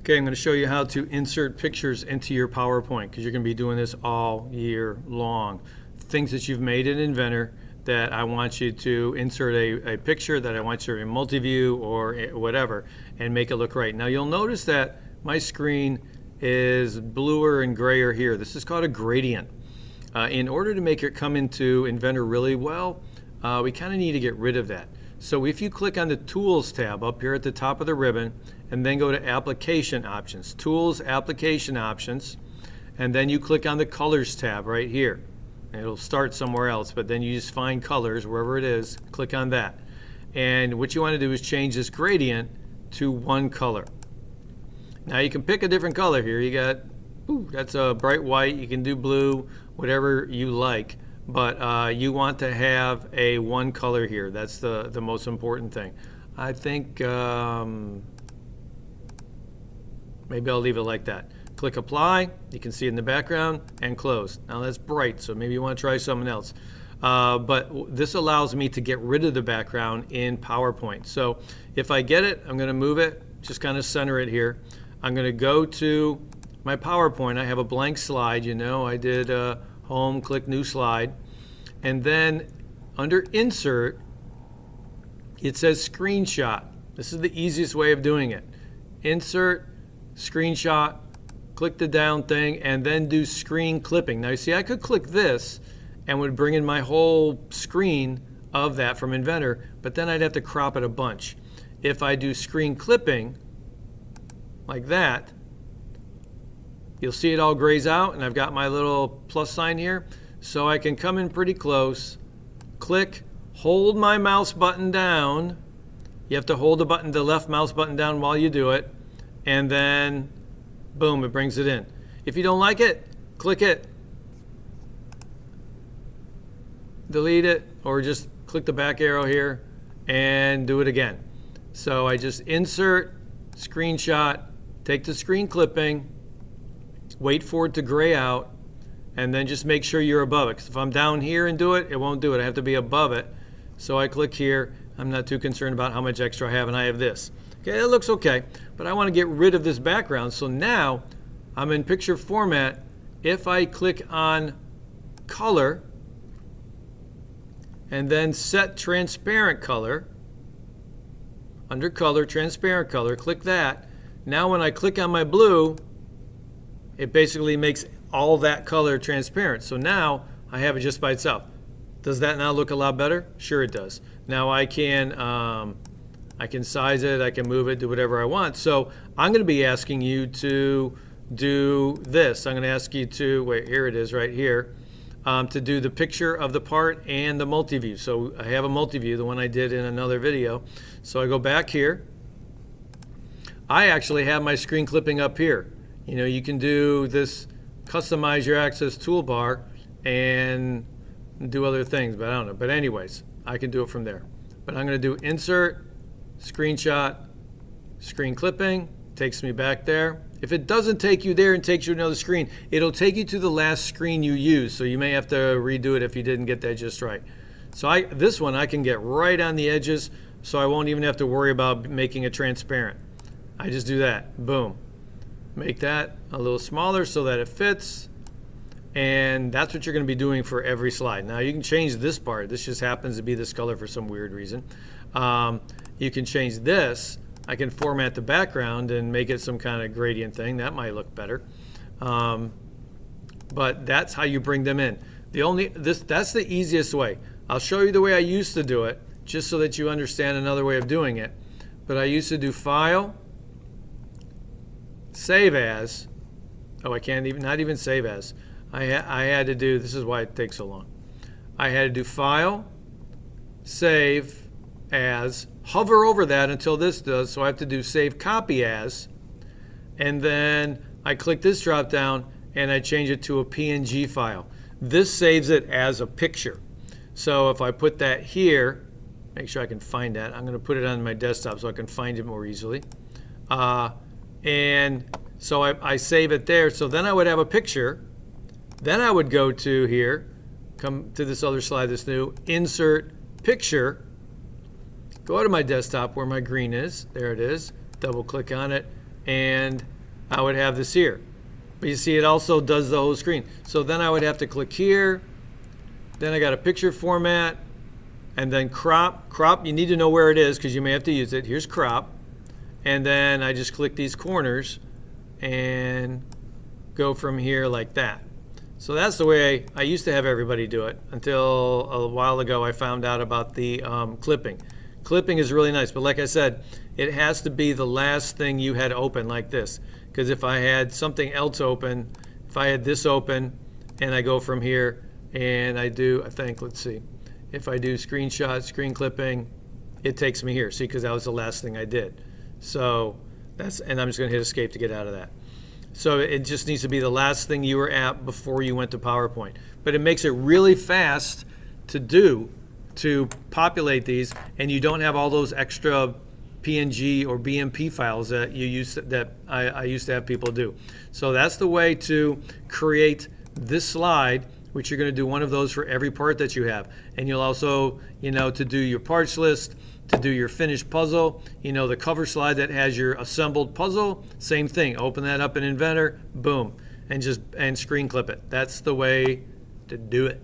Okay, I'm going to show you how to insert pictures into your PowerPoint because you're going to be doing this all year long. Things that you've made in Inventor that I want you to insert a picture, that I want you to multi-view or whatever, and make it look right. Now you'll notice that my screen is bluer and grayer here. This is called a gradient. In order to make it come into Inventor really well, we kind of need to get rid of that. So if you click on the Tools tab up here at the top of the ribbon and then go to Application Options, Tools, Application Options, and then you click on the Colors tab right here. It'll start somewhere else, but then you just find colors wherever it is, click on that. And what you want to do is change this gradient to one color. Now you can pick a different color here. You got, that's a bright white, you can do blue, whatever you like. But you want to have a one color here. That's the most important thing. I think maybe I'll leave it like that. Click Apply. You can see it in the background and close. Now that's bright, so maybe you want to try something else. But this allows me to get rid of the background in PowerPoint. So if I get it, I'm going to move it, just kind of center it here. I'm going to go to my PowerPoint. I have a blank slide. You know, I did Home, click New Slide, and then under Insert it says Screenshot. This is the easiest way of doing it. Insert, Screenshot, click the down thing, and then do Screen Clipping. Now you see I could click this and would bring in my whole screen of that from Inventor, but then I'd have to crop it a bunch. If I do Screen Clipping like that, you'll see it all grays out, and I've got my little plus sign here. So I can come in pretty close, click, hold my mouse button down. You have to hold the left mouse button down while you do it, and then boom, it brings it in. If you don't like it, click it, delete it, or just click the back arrow here and do it again. So I just insert, screenshot, take the screen clipping, wait for it to gray out, and then just make sure you're above it. Because if I'm down here and do it, it won't do it. I have to be above it. So I click here. I'm not too concerned about how much extra I have, and I have this. Okay, it looks okay, but I want to get rid of this background. So now I'm in picture format. If I click on color and then set transparent color, under color, transparent color, click that. Now when I click on my blue, it basically makes all that color transparent. So now I have it just by itself. Does that now look a lot better? Sure it does. Now I can size it, I can move it, do whatever I want. So I'm going to be asking you to do this. I'm going to ask you to, wait, here it is right here, to do the picture of the part and the multi-view. So I have a multi-view, the one I did in another video. So I go back here. I actually have my screen clipping up here. You know, you can do this, customize your access toolbar and do other things, but I don't know. But anyways, I can do it from there. But I'm going to do Insert, Screenshot, Screen Clipping, takes me back there. If it doesn't take you there and takes you to another screen, it'll take you to the last screen you used, so you may have to redo it if you didn't get that just right. So this one I can get right on the edges, so I won't even have to worry about making it transparent. I just do that, boom. Make that a little smaller so that it fits, and that's what you're going to be doing for every slide. Now you can change this part. This just happens to be this color for some weird reason. You can change this. I can format the background and make it some kind of gradient thing. That might look better. But that's how you bring them in. That's the easiest way. I'll show you the way I used to do it, just so that you understand another way of doing it. But I used to do File, Save As. Oh, I can't even, not even Save As. I had to do, this is why it takes so long. I had to do File, Save As, hover over that until this does, so I have to do Save Copy As, and then I click this drop down and I change it to a PNG file. This saves it as a picture. So if I put that here, make sure I can find that. I'm going to put it on my desktop so I can find it more easily. And so I save it there. So then I would have a picture. Then I would go to here, come to this other slide that's new, Insert Picture, go to my desktop where my green is. There it is. Double click on it. and I would have this here. But you see, it also does the whole screen. So then I would have to click here. Then I got a picture format, and then crop. Crop, you need to know where it is because you may have to use it. Here's crop. And then I just click these corners and go from here like that. So that's the way I used to have everybody do it until a while ago I found out about the clipping. Clipping is really nice, but like I said, it has to be the last thing you had open like this. Because if I had something else open, if I had this open and I go from here and I do, I think, let's see, if I do screenshot, screen clipping, it takes me here. See, because that was the last thing I did. So that's, and I'm just going to hit escape to get out of that. So it just needs to be the last thing you were at before you went to PowerPoint. But it makes it really fast to do, to populate these, and you don't have all those extra PNG or BMP files that I used to have people do. So that's the way to create this slide, which you're going to do one of those for every part that you have. And you'll also, to do your parts list, to do your finished puzzle, the cover slide that has your assembled puzzle, same thing. Open that up in Inventor, boom, and screen clip it. That's the way to do it.